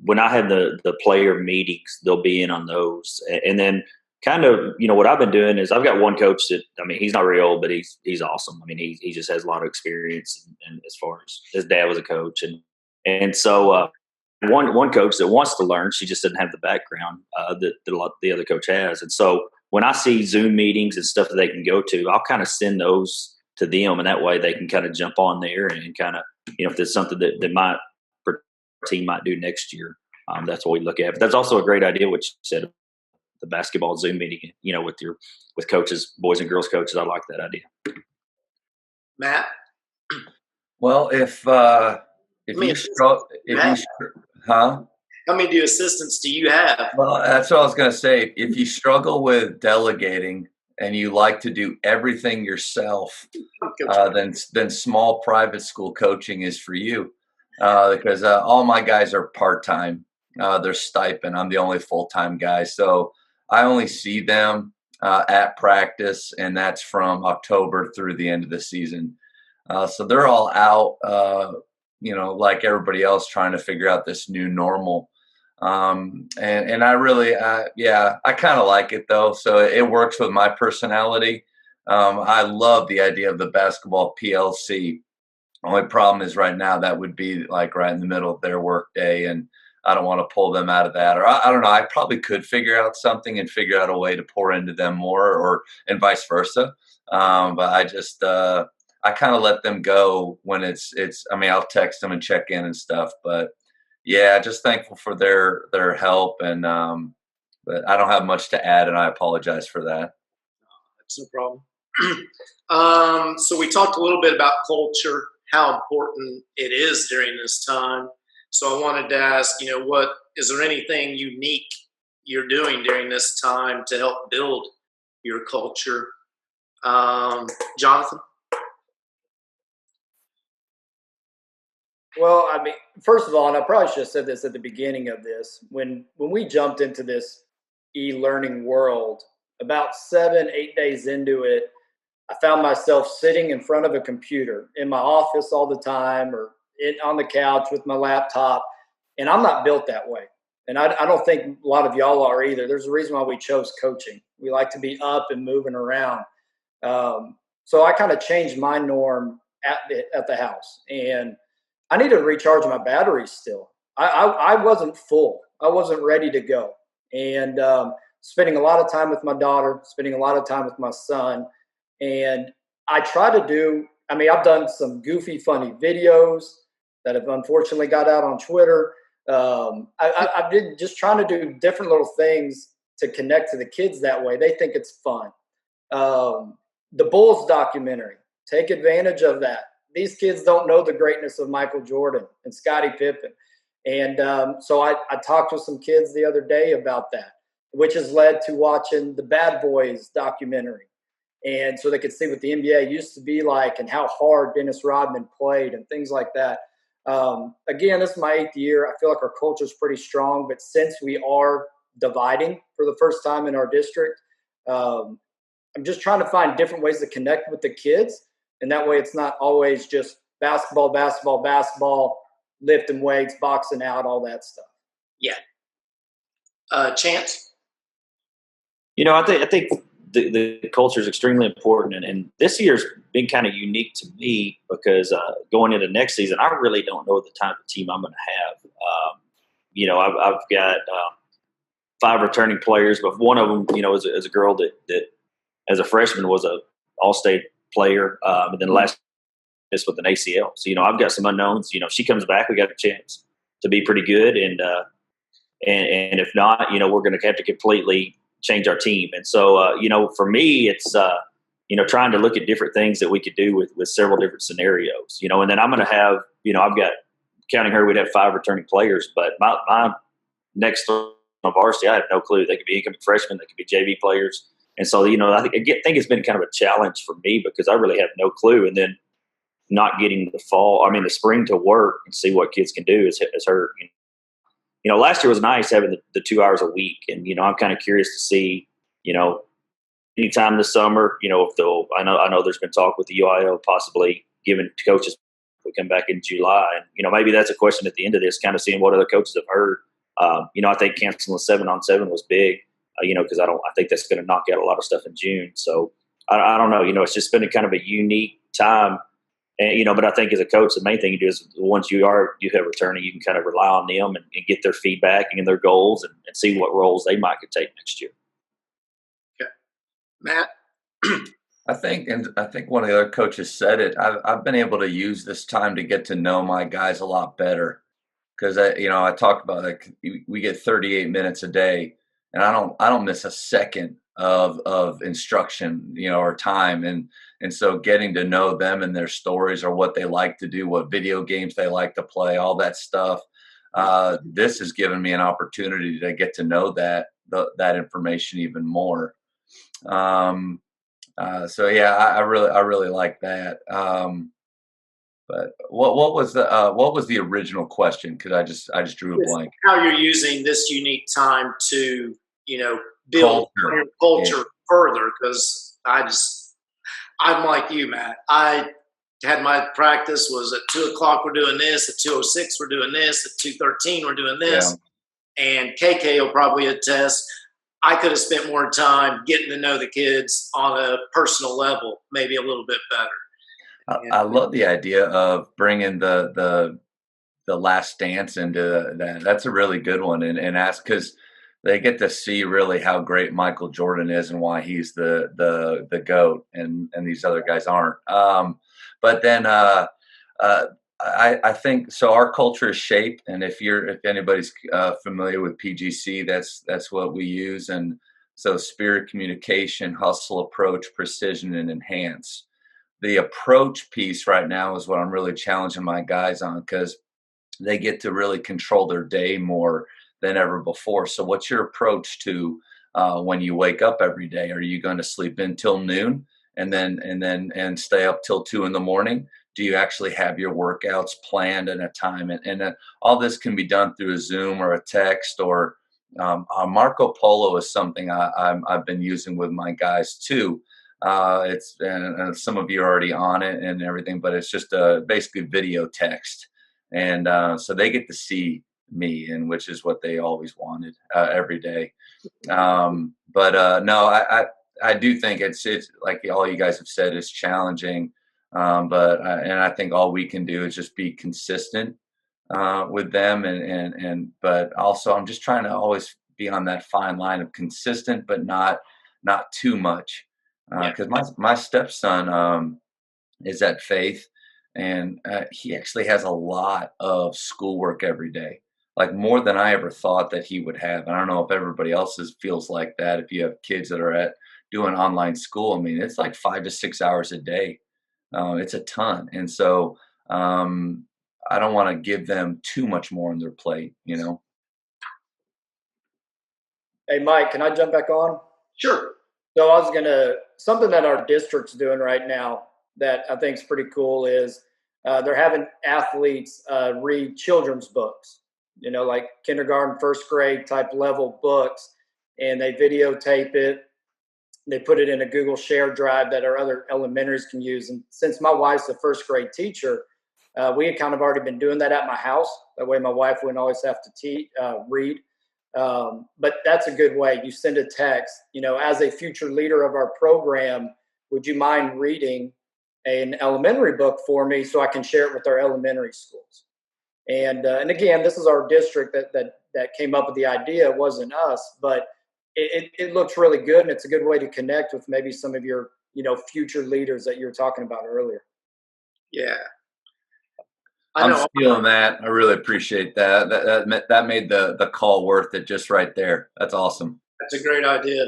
when I have the player meetings, they'll be in on those. And then kind of, what I've been doing is I've got one coach that, I mean, he's not very old, but he's awesome. I mean, he just has a lot of experience, and as far as his dad was a coach. And so one coach that wants to learn, she just doesn't have the background that the other coach has. And so when I see Zoom meetings and stuff that they can go to, I'll kind of send those to them, and that way they can kind of jump on there and kind of, if there's something that team might do next year, that's what we look at. But that's also a great idea, what you said, the basketball Zoom meeting, with coaches, boys and girls coaches. I like that idea. Matt? Well, How many assistants do you have? Well, that's what I was going to say. If you struggle with delegating and you like to do everything yourself, then small private school coaching is for you. Because all my guys are part-time. They're stipend. I'm the only full-time guy. So I only see them at practice, and that's from October through the end of the season. So they're all out, like everybody else, trying to figure out this new normal. And I really, I kind of like it, though. So it works with my personality. I love the idea of the basketball PLC. Only problem is right now that would be like right in the middle of their work day, and I don't want to pull them out of that. Or I don't know, I probably could figure out something and figure out a way to pour into them more, and vice versa. But I just I kind of let them go when it's. I mean, I'll text them and check in and stuff. But yeah, just thankful for their help, and but I don't have much to add, and I apologize for that. That's no problem. So we talked a little bit about culture, how important it is during this time. So I wanted to ask, is there anything unique you're doing during this time to help build your culture? Jonathan? Well, I mean, first of all, and I probably should have said this at the beginning of this, when we jumped into this e-learning world, about 7-8 days into it, I found myself sitting in front of a computer in my office all the time, or on the couch with my laptop. And I'm not built that way. And I don't think a lot of y'all are either. There's a reason why we chose coaching. We like to be up and moving around. So I kind of changed my norm at the house. And I needed to recharge my batteries still. I wasn't full. I wasn't ready to go. And spending a lot of time with my daughter, spending a lot of time with my son. And I try to do, I've done some goofy, funny videos that have unfortunately got out on Twitter. I've been just trying to do different little things to connect to the kids that way. They think it's fun. The Bulls documentary, take advantage of that. These kids don't know the greatness of Michael Jordan and Scottie Pippen. And so I talked with some kids the other day about that, which has led to watching the Bad Boys documentary. And so they could see what the NBA used to be like and how hard Dennis Rodman played and things like that. Again, this is my 8th year. I feel like our culture is pretty strong, but since we are dividing for the first time in our district, I'm just trying to find different ways to connect with the kids. And that way it's not always just basketball, lifting weights, boxing out, all that stuff. Yeah. Chance? I think the culture is extremely important. And this year's been kind of unique to me because going into next season, I really don't know the type of team I'm going to have. I've got 5 returning players, but one of them, is a girl that as a freshman was a all-state player. And then last is with an ACL. So, I've got some unknowns. If she comes back, we got a chance to be pretty good. And if not, we're going to have to completely change our team. And so, for me, it's, trying to look at different things that we could do with several different scenarios, and then I'm going to have, I've got, counting her, we'd have 5 returning players, but my next on varsity, I have no clue. They could be incoming freshmen, they could be JV players. And so, I think it's been kind of a challenge for me because I really have no clue. And then not getting the spring to work and see what kids can do has hurt. Last year was nice having the 2 hours a week. And, I'm kind of curious to see, anytime this summer, if I know there's been talk with the UIL possibly giving coaches we come back in July. And, maybe that's a question at the end of this, kind of seeing what other coaches have heard. I think canceling 7-on-7 was big, because I think that's going to knock out a lot of stuff in June. So I don't know, it's just been a kind of a unique time. And, but I think as a coach, the main thing you do is once you have returning, you can kind of rely on them and get their feedback and their goals and see what roles they might could take next year. Okay. Matt? I think one of the other coaches said it. I've been able to use this time to get to know my guys a lot better because I talked about we get 38 minutes a day and I don't miss a second of instruction, or time. And so getting to know them and their stories or what they like to do, what video games they like to play, all that stuff. This has given me an opportunity to get to know that information even more. So yeah, I really like that. But what was the original question? Because I just drew a blank. How you're using this unique time to, build your culture further? Because I'm like you, Matt. I had my practice was at 2:00 we're doing this, at 2:06 we're doing this, at 2:13 we're doing this, and KK will probably attest. I could have spent more time getting to know the kids on a personal level, maybe a little bit better. I love the idea of bringing the Last Dance into that. That's a really good one, and ask because they get to see really how great Michael Jordan is and why he's the GOAT, and these other guys aren't. But then I think so. Our culture is shaped, and if anybody's familiar with PGC, that's what we use. And so spirit, communication, hustle, approach, precision, and enhance. The approach piece right now is what I'm really challenging my guys on because they get to really control their day more than ever before. So what's your approach to when you wake up every day? Are you going to sleep in till noon and stay up till 2 a.m? Do you actually have your workouts planned in a time? And all this can be done through a Zoom or a text or Marco Polo is something I've been using with my guys too. It's and some of you are already on it and everything, but it's just basically video text, and so they get to see me, and which is what they always wanted every day. But no, I do think it's like all you guys have said is challenging, but and I think all we can do is just be consistent with them, but also I'm just trying to always be on that fine line of consistent, but not too much, because my stepson is at Faith, and he actually has a lot of schoolwork every day, like more than I ever thought that he would have. I don't know if everybody else's feels like that. If you have kids that are at doing online school, I mean, it's like 5 to 6 hours a day. It's a ton, and so I don't want to give them too much more on their plate, you know. Hey, Mike, can I jump back on? Sure. So I was something that our district's doing right now that I think is pretty cool is they're having athletes read children's books, you know, like kindergarten, first grade type level books, and they videotape it. They put it in a Google Share Drive that our other elementaries can use. And since my wife's a first grade teacher, we had kind of already been doing that at my house. That way my wife wouldn't always have to read. But that's a good way. You send a text, you know, as a future leader of our program, would you mind reading an elementary book for me so I can share it with our elementary schools? And again, this is our district that came up with the idea. It wasn't us, but it looks really good, and it's a good way to connect with maybe some of your, you know, future leaders that you were talking about earlier. Yeah. I'm feeling that. I really appreciate that. That made the call worth it just right there. That's awesome. That's a great idea.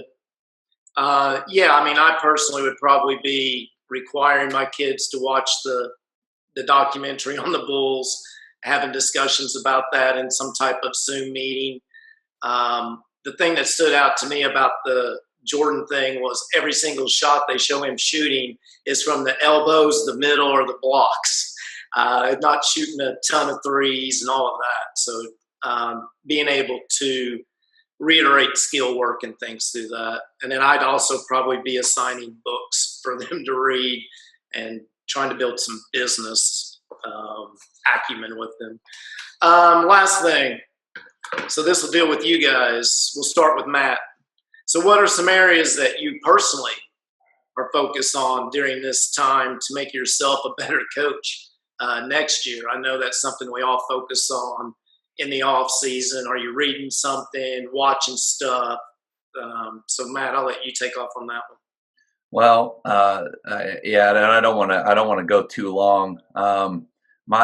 Yeah, I mean, I personally would probably be requiring my kids to watch the documentary on the Bulls, having discussions about that in some type of Zoom meeting. The thing that stood out to me about the Jordan thing was every single shot they show him shooting is from the elbows, the middle, or the blocks. Not shooting a ton of threes and all of that. So being able to reiterate skill work and things through that. And then I'd also probably be assigning books for them to read and trying to build some business acumen with them. Last thing. So this will deal with you guys. We'll start with Matt. So what are some areas that you personally are focused on during this time to make yourself a better coach next year? I know that's something we all focus on in the off season. Are you reading something, watching stuff? So Matt, I'll let you take off on that one. Well, yeah, and I don't want to go too long.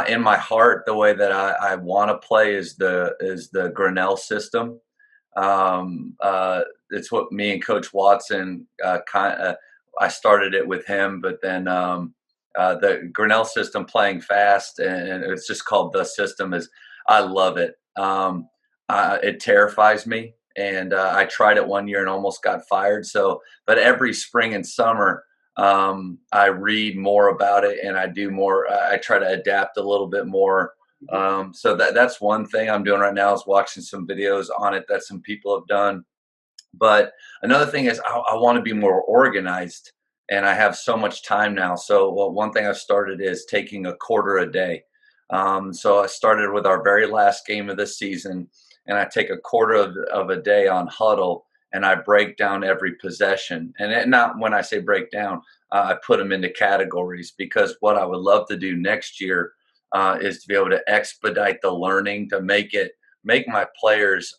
In my heart, the way that I want to play is the Grinnell system. It's what me and Coach Watson I started it with him, but then the Grinnell system, playing fast, and it's just called the system. I love it. It terrifies me, and I tried it one year and almost got fired. But every spring and summer, I read more about it, and I do more. I try to adapt a little bit more. So that's one thing I'm doing right now, is watching some videos on it that some people have done. But another thing is I want to be more organized, and I have so much time now. So one thing I've started is taking a quarter a day. So I started with our very last game of the season, and I take a quarter of a day on huddle, and I break down every possession. And not when I say break down, I put them into categories, because what I would love to do next year is to be able to expedite the learning, to make my players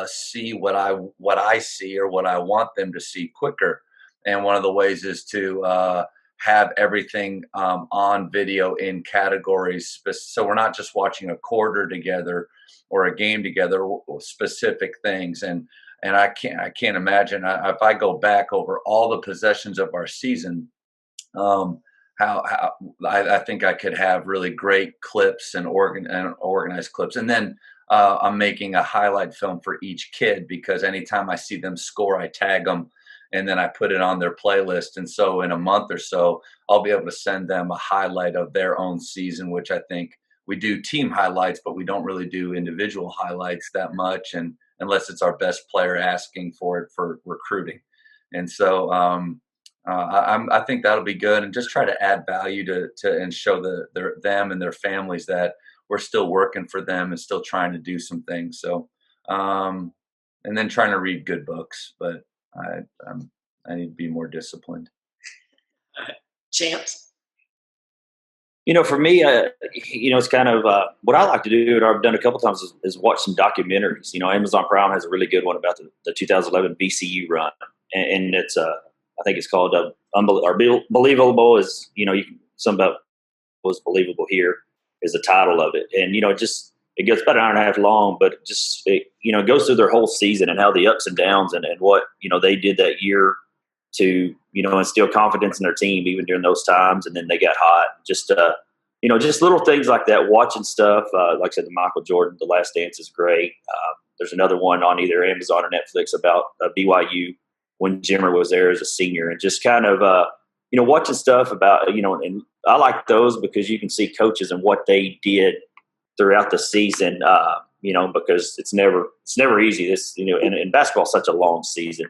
see what I see, or what I want them to see, quicker. And one of the ways is to have everything on video in categories, so we're not just watching a quarter together or a game together, specific things. And I can't imagine, if I go back over all the possessions of our season, how I think I could have really great clips and organized clips. And then I'm making a highlight film for each kid, because anytime I see them score, I tag them, and then I put it on their playlist. And so in a month or so, I'll be able to send them a highlight of their own season, which I think we do team highlights, but we don't really do individual highlights that much. And unless it's our best player asking for it for recruiting. And so I think that'll be good, and just try to add value to and show them and their families that we're still working for them and still trying to do some things. So, and then trying to read good books, but I need to be more disciplined. Chance? For me, it's kind of what I like to do, and I've done a couple times, is watch some documentaries. Amazon Prime has a really good one about the 2011 VCU run, and it's I think it's called Believable. Is something about was believable here is the title of it, and it goes about an hour and a half long, but it goes through their whole season and how the ups and downs and what they did that year to instill confidence in their team even during those times, and then they got hot. Just little things like that. Watching stuff like I said, the Michael Jordan, The Last Dance is great. There's another one on either Amazon or Netflix about BYU when Jimmer was there as a senior, and just kind of watching stuff about and I like those because you can see coaches and what they did throughout the season. Because it's never easy. And basketball is such a long season.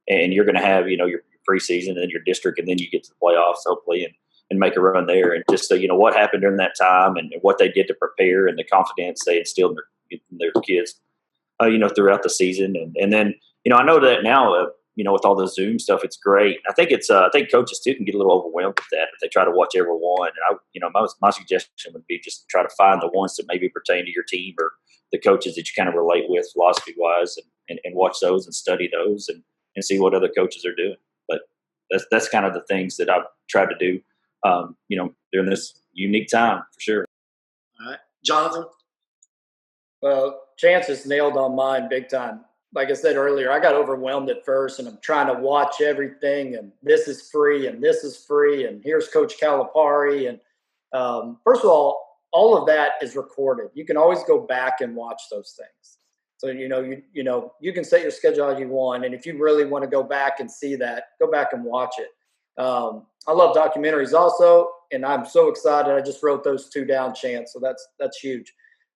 And you're going to have, your preseason and then your district, and then you get to the playoffs, hopefully, and make a run there. And just, what happened during that time and what they did to prepare and the confidence they instilled in their kids, throughout the season. And then, I know that now, with all the Zoom stuff, it's great. I think I think coaches too can get a little overwhelmed with that if they try to watch every one. And my suggestion would be just try to find the ones that maybe pertain to your team or the coaches that you kind of relate with philosophy wise, and watch those and study those and see what other coaches are doing. But that's kind of the things that I've tried to do, during this unique time for sure. All right. Jonathan? Well, Chance has nailed on mine big time. Like I said earlier, I got overwhelmed at first, and I'm trying to watch everything, and this is free, and this is free, and here's Coach Calipari. And first of all of that is recorded. You can always go back and watch those things. So, you can set your schedule how you want. And if you really want to go back and see that, go back and watch it. I love documentaries also, and I'm so excited. I just wrote those 2 down, Chance. So that's huge.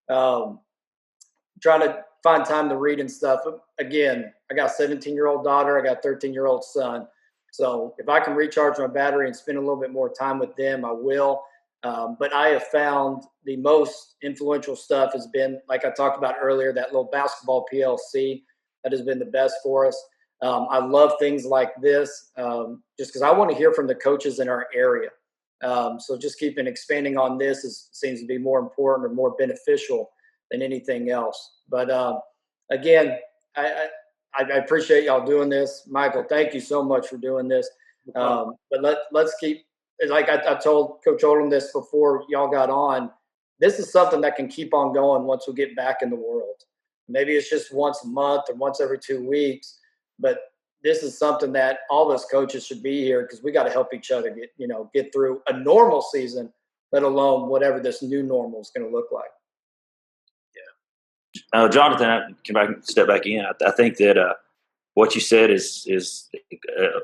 Trying to find time to read and stuff. Again, I got a 17-year-old daughter. I got a 13-year-old son. So if I can recharge my battery and spend a little bit more time with them, I will. But I have found the most influential stuff has been, like I talked about earlier, that little basketball PLC that has been the best for us. I love things like this just because I want to hear from the coaches in our area. So just keeping expanding on this seems to be more important or more beneficial than anything else. But again, I appreciate y'all doing this. Michael, thank you so much for doing this. But let's keep, like I told Coach Oldham this before y'all got on, this is something that can keep on going once we get back in the world. Maybe it's just once a month or once every 2 weeks, but this is something that all of us coaches should be here because we got to help each other get through a normal season, let alone whatever this new normal is going to look like. Jonathan, can I step back in? I think that what you said is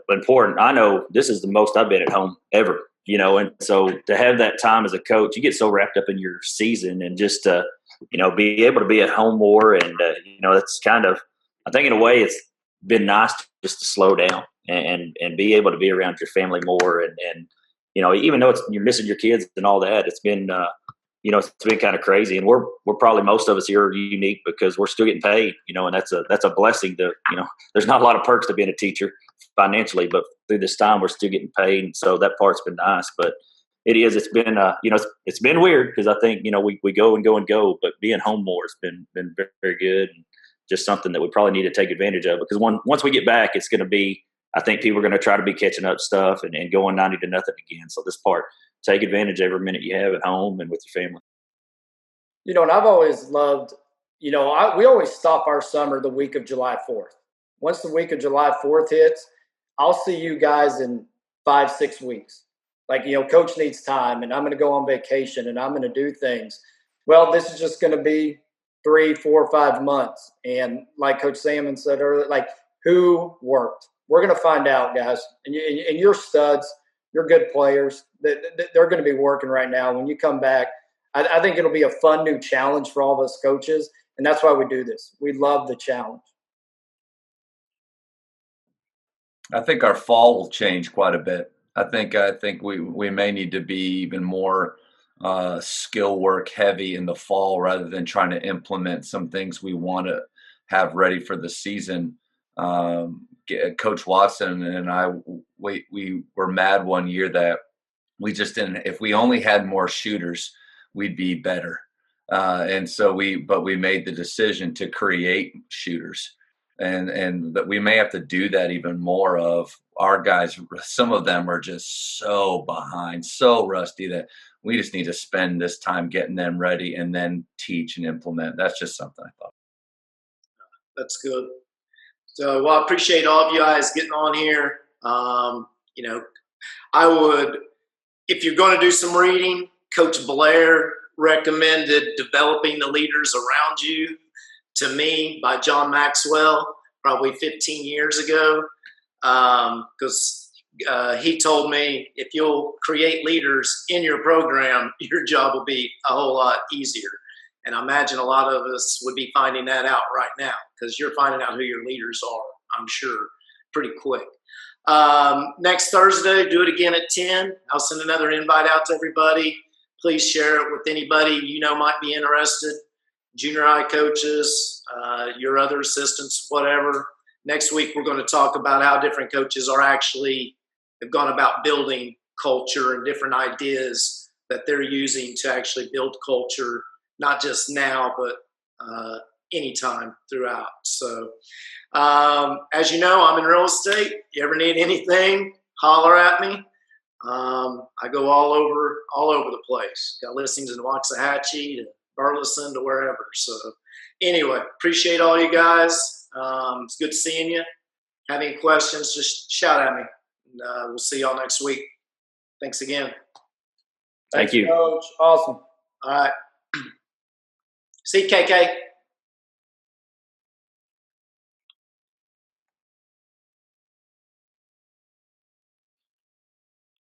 important. I know this is the most I've been at home ever, and so to have that time as a coach, you get so wrapped up in your season and just be able to be at home more. And that's kind of, I think in a way it's been nice just to slow down and be able to be around your family more. And even though you're missing your kids and all that, it's been it's been kind of crazy, and we're probably, most of us here are unique because we're still getting paid, and that's a blessing to, there's not a lot of perks to being a teacher financially, but through this time we're still getting paid. And so that part's been nice, but it's been, it's been weird because I think, we go and go and go, but being home more has been very, very good, and just something that we probably need to take advantage of, because once we get back, it's going to be, I think people are going to try to be catching up stuff and going 90-0 again. So this part, take advantage every minute you have at home and with your family. And I've always loved, we always stop our summer the week of July 4th. Once the week of July 4th hits, I'll see you guys in 5-6 weeks. Like, coach needs time, and I'm going to go on vacation, and I'm going to do things. Well, this is just going to be 3, 4, 5 months. And like Coach Sayman said earlier, like, who worked? We're going to find out, guys. And you're studs. You're good players. They're going to be working right now. When you come back, I think it'll be a fun new challenge for all of us coaches. And that's why we do this. We love the challenge. I think our fall will change quite a bit. I think we may need to be even more skill work heavy in the fall rather than trying to implement some things we want to have ready for the season. Coach Watson and I, we were mad one year that we just didn't. If we only had more shooters, we'd be better. And so we made the decision to create shooters, and that we may have to do that even more. Of our guys, some of them are just so behind, so rusty that we just need to spend this time getting them ready and then teach and implement. That's just something I thought. That's good. So, well, I appreciate all of you guys getting on here. I would, if you're going to do some reading, Coach Blair recommended Developing the Leaders Around You to me by John Maxwell probably 15 years ago, because he told me if you'll create leaders in your program, your job will be a whole lot easier. And I imagine a lot of us would be finding that out right now, because you're finding out who your leaders are, I'm sure, pretty quick. Next Thursday, do it again at 10. I'll send another invite out to everybody. Please share it with anybody you know might be interested. Junior high coaches, your other assistants, whatever. Next week, we're going to talk about how different coaches have gone about building culture and different ideas that they're using to actually build culture, not just now, but anytime throughout. So, as you know, I'm in real estate. You ever need anything, holler at me. I go all over the place. Got listings in Waxahachie to Burleson to wherever. So anyway, appreciate all you guys. It's good seeing you. Have any questions, just shout at me. And, we'll see y'all next week. Thanks again. Thank you. Coach. Awesome. All right. See you, KK.